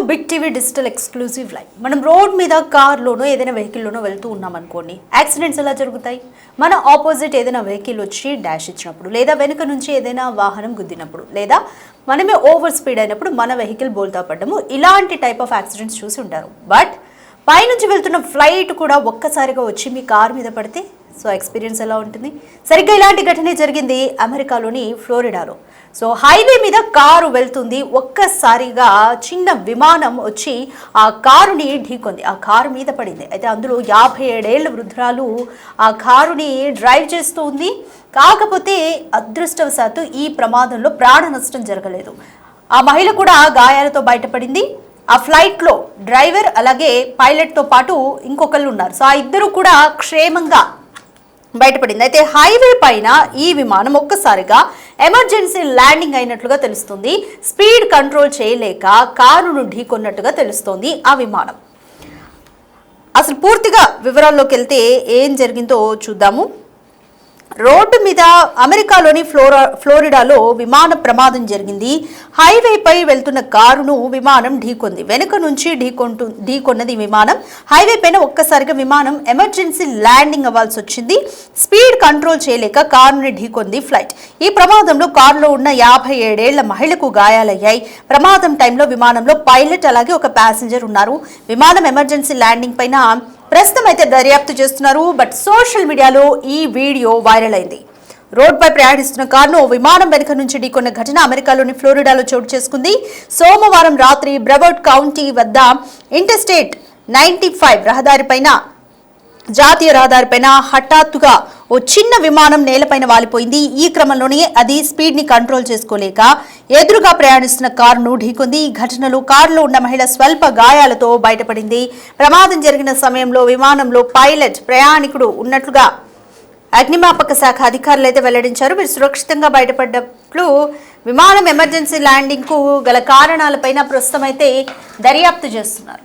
Big TV digital exclusive live. మనం road మీద కార్లోనో ఏదైనా వెహికల్లోనో వెళ్తూ ఉన్నాం అనుకోండి, యాక్సిడెంట్స్ ఎలా జరుగుతాయి? మన ఆపోజిట్ ఏదైనా వెహికల్ వచ్చి డాష్ ఇచ్చినప్పుడు, లేదా వెనుక నుంచి ఏదైనా వాహనం గుద్దినప్పుడు, లేదా మనమే ఓవర్ స్పీడ్ అయినప్పుడు మన వెహికల్ బోల్తా పడ్డము, ఇలాంటి టైప్ ఆఫ్ యాక్సిడెంట్స్ చూసి ఉంటారు. బట్ పైనుంచి వెళ్తున్న ఫ్లైట్ కూడా ఒక్కసారిగా వచ్చి మీ కార్ మీద పడితే సో ఎక్స్పీరియన్స్ ఎలా ఉంటుంది? సరిగ్గా ఇలాంటి ఘటనే జరిగింది అమెరికాలోని ఫ్లోరిడాలో. సో హైవే మీద కారు వెళ్తుంది, ఒక్కసారిగా చిన్న విమానం వచ్చి ఆ కారుని ఢీకొంది, ఆ కారు మీద పడింది. అయితే అందులో 57 ఏళ్ల వృద్ధురాలు ఆ కారుని డ్రైవ్ చేస్తూ ఉంది. కాకపోతే అదృష్టవశాత్తు ఈ ప్రమాదంలో ప్రాణ నష్టం జరగలేదు. ఆ మహిళ కూడా గాయాలతో బయటపడింది. ఆ ఫ్లైట్లో డ్రైవర్ అలాగే పైలట్తో పాటు ఇంకొకళ్ళు ఉన్నారు. సో ఆ ఇద్దరు కూడా క్షేమంగా బయటపడింది. అయితే హైవే పైన ఈ విమానం ఒక్కసారిగా ఎమర్జెన్సీ ల్యాండింగ్ అయినట్లుగా తెలుస్తుంది. స్పీడ్ కంట్రోల్ చేయలేక కారును ఢీకొన్నట్టుగా తెలుస్తోంది ఆ విమానం. అసలు పూర్తిగా వివరాల్లోకి వెళ్తే ఏం జరిగిందో చూద్దాము. రోడ్డు మీద అమెరికాలోని ఫ్లోరిడాలో విమాన ప్రమాదం జరిగింది. హైవేపై వెళ్తున్న కారును విమానం ఢీకొంది. వెనుక నుంచి ఢీకొన్నది విమానం. హైవే పైన ఒక్కసారిగా విమానం ఎమర్జెన్సీ ల్యాండింగ్ అవ్వాల్సి వచ్చింది. స్పీడ్ కంట్రోల్ చేయలేక కారుని ఢీకొంది ఫ్లైట్. ఈ ప్రమాదంలో కారులో ఉన్న 57 ఏళ్ల మహిళకు గాయాలయ్యాయి. ప్రమాదం టైంలో విమానంలో పైలట్ అలాగే ఒక ప్యాసింజర్ ఉన్నారు. విమానం ఎమర్జెన్సీ ల్యాండింగ్ పైన ప్రస్తుతం అయితే దర్యాప్తు చేస్తున్నారు. బట్ సోషల్ మీడియాలో ఈ వీడియో వైరల్ అయింది. రోడ్డుపై ప్రయాణిస్తున్న కారును విమానం వెనుక నుంచి ఢీకొన్న ఘటన అమెరికాలోని ఫ్లోరిడాలో చోటు చేసుకుంది. సోమవారం రాత్రి బ్రవౌర్డ్ కౌంటీ వద్ద ఇంటర్స్టేట్ 95 జాతీయ రహదారిపైన హఠాత్తుగా ఓ చిన్న విమానం నేలపైన వాలిపోయింది. ఈ క్రమంలోనే అది స్పీడ్ ని కంట్రోల్ చేసుకోలేక ఎదురుగా ప్రయాణిస్తున్న కారును ఢీకొంది. ఈ ఘటనలో కారులో ఉన్న మహిళ స్వల్ప గాయాలతో బయటపడింది. ప్రమాదం జరిగిన సమయంలో విమానంలో పైలట్, ప్రయాణికుడు ఉన్నట్లుగా అగ్నిమాపక శాఖ అధికారులు అయితే వెల్లడించారు. వీరు సురక్షితంగా బయటపడ్డట్లు విమానం ఎమర్జెన్సీ ల్యాండింగ్ కు గల కారణాలపైన ప్రస్తుతం అయితే దర్యాప్తు చేస్తున్నారు.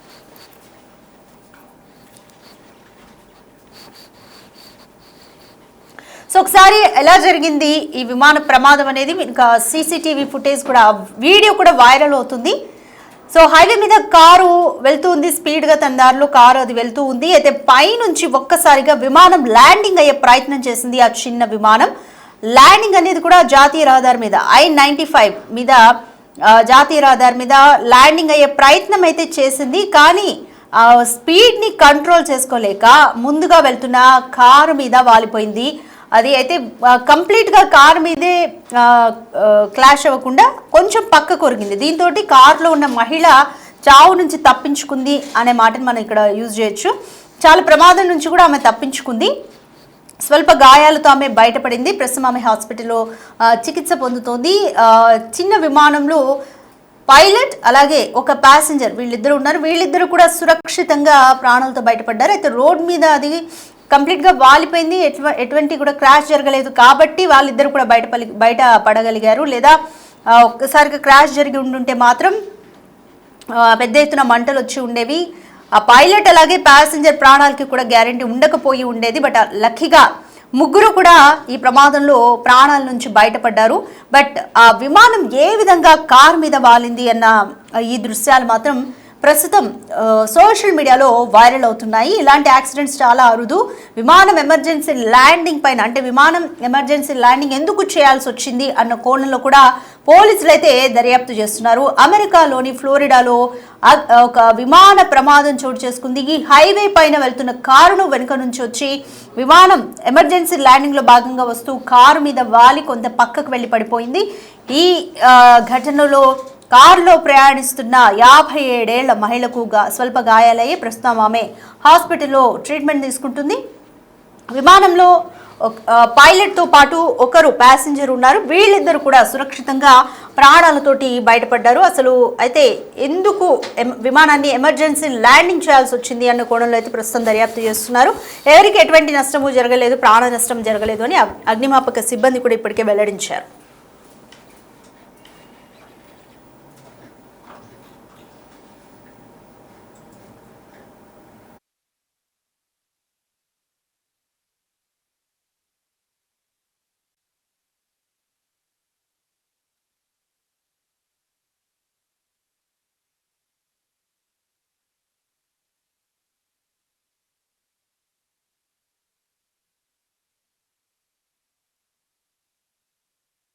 సో ఒకసారి ఎలా జరిగింది ఈ విమాన ప్రమాదం అనేది, ఇంకా సీసీటీవీ ఫుటేజ్ కూడా, వీడియో కూడా వైరల్ అవుతుంది. సో హైవే మీద కారు వెళ్తూ ఉంది, స్పీడ్గా తన దారిలో కారు అది వెళ్తూ ఉంది. అయితే పైనుంచి ఒక్కసారిగా విమానం ల్యాండింగ్ అయ్యే ప్రయత్నం చేసింది. ఆ చిన్న విమానం ల్యాండింగ్ అనేది కూడా జాతీయ రహదారి మీద I-95 మీద జాతీయ రహదారి మీద ల్యాండింగ్ అయ్యే ప్రయత్నం అయితే చేసింది. కానీ స్పీడ్ని కంట్రోల్ చేసుకోలేక ముందుగా వెళ్తున్న కారు మీద వాలిపోయింది. అది అయితే కంప్లీట్గా కారు మీదే క్లాష్ అవ్వకుండా కొంచెం పక్క కొరిగింది. దీంతో కారులో ఉన్న మహిళ చావు నుంచి తప్పించుకుంది అనే మాటని మనం ఇక్కడ యూజ్ చేయొచ్చు. చాలా ప్రమాదం నుంచి కూడా ఆమె తప్పించుకుంది. స్వల్ప గాయాలతో ఆమె బయటపడింది. ప్రస్తుతం ఆమె హాస్పిటల్లో చికిత్స పొందుతోంది. చిన్న విమానంలో పైలట్ అలాగే ఒక ప్యాసింజర్ వీళ్ళిద్దరు ఉన్నారు. వీళ్ళిద్దరు కూడా సురక్షితంగా ప్రాణాలతో బయటపడ్డారు. అయితే రోడ్ మీద అది కంప్లీట్గా వాలిపోయింది, ఎటువంటి కూడా క్రాష్ జరగలేదు కాబట్టి వాళ్ళిద్దరు కూడా బయట పడగలిగారు. లేదా ఒక్కసారిగా క్రాష్ జరిగి ఉండుంటే మాత్రం పెద్ద ఎత్తున మంటలు వచ్చి ఉండేవి. ఆ పైలట్ అలాగే ప్యాసింజర్ ప్రాణాలకి కూడా గ్యారంటీ ఉండకపోయి ఉండేది. బట్ లక్కీగా ముగ్గురు కూడా ఈ ప్రమాదంలో ప్రాణాల నుంచి బయటపడ్డారు. బట్ ఆ విమానం ఏ విధంగా కారు మీద వాలింది అన్న ఈ దృశ్యాలు మాత్రం ప్రస్తుతం సోషల్ మీడియాలో వైరల్ అవుతున్నాయి. ఇలాంటి యాక్సిడెంట్స్ చాలా అరుదు. విమానం ఎమర్జెన్సీ ల్యాండింగ్ పైన, అంటే విమానం ఎమర్జెన్సీ ల్యాండింగ్ ఎందుకు చేయాల్సి వచ్చింది అన్న కోణంలో కూడా పోలీసులు అయితే దర్యాప్తు చేస్తున్నారు. అమెరికాలోని ఫ్లోరిడాలో ఒక విమాన ప్రమాదం చోటు చేసుకుంది. ఈ హైవే పైన వెళ్తున్న కారును వెనుక నుంచి వచ్చి విమానం ఎమర్జెన్సీ ల్యాండింగ్లో భాగంగా వస్తూ కారు మీద వాలి కొంత పక్కకు వెళ్ళి పడిపోయింది. ఈ ఘటనలో కారులో ప్రయాణిస్తున్న 57 ఏళ్ల మహిళకు స్వల్ప గాయాలయ్యి ప్రస్తుతం ఆమె హాస్పిటల్లో ట్రీట్మెంట్ తీసుకుంటుంది. విమానంలో పైలట్తో పాటు ఒకరు ప్యాసింజర్ ఉన్నారు. వీళ్ళిద్దరు కూడా సురక్షితంగా ప్రాణాలతోటి బయటపడ్డారు. అసలు అయితే ఎందుకు విమానాన్ని ఎమర్జెన్సీ ల్యాండింగ్ చేయాల్సి వచ్చింది అన్న కోణంలో అయితే ప్రస్తుతం దర్యాప్తు చేస్తున్నారు. ఎవరికి ఎటువంటి నష్టము జరగలేదు, ప్రాణ నష్టం జరగలేదు అని అగ్నిమాపక సిబ్బంది కూడా ఇప్పటికే వెల్లడించారు.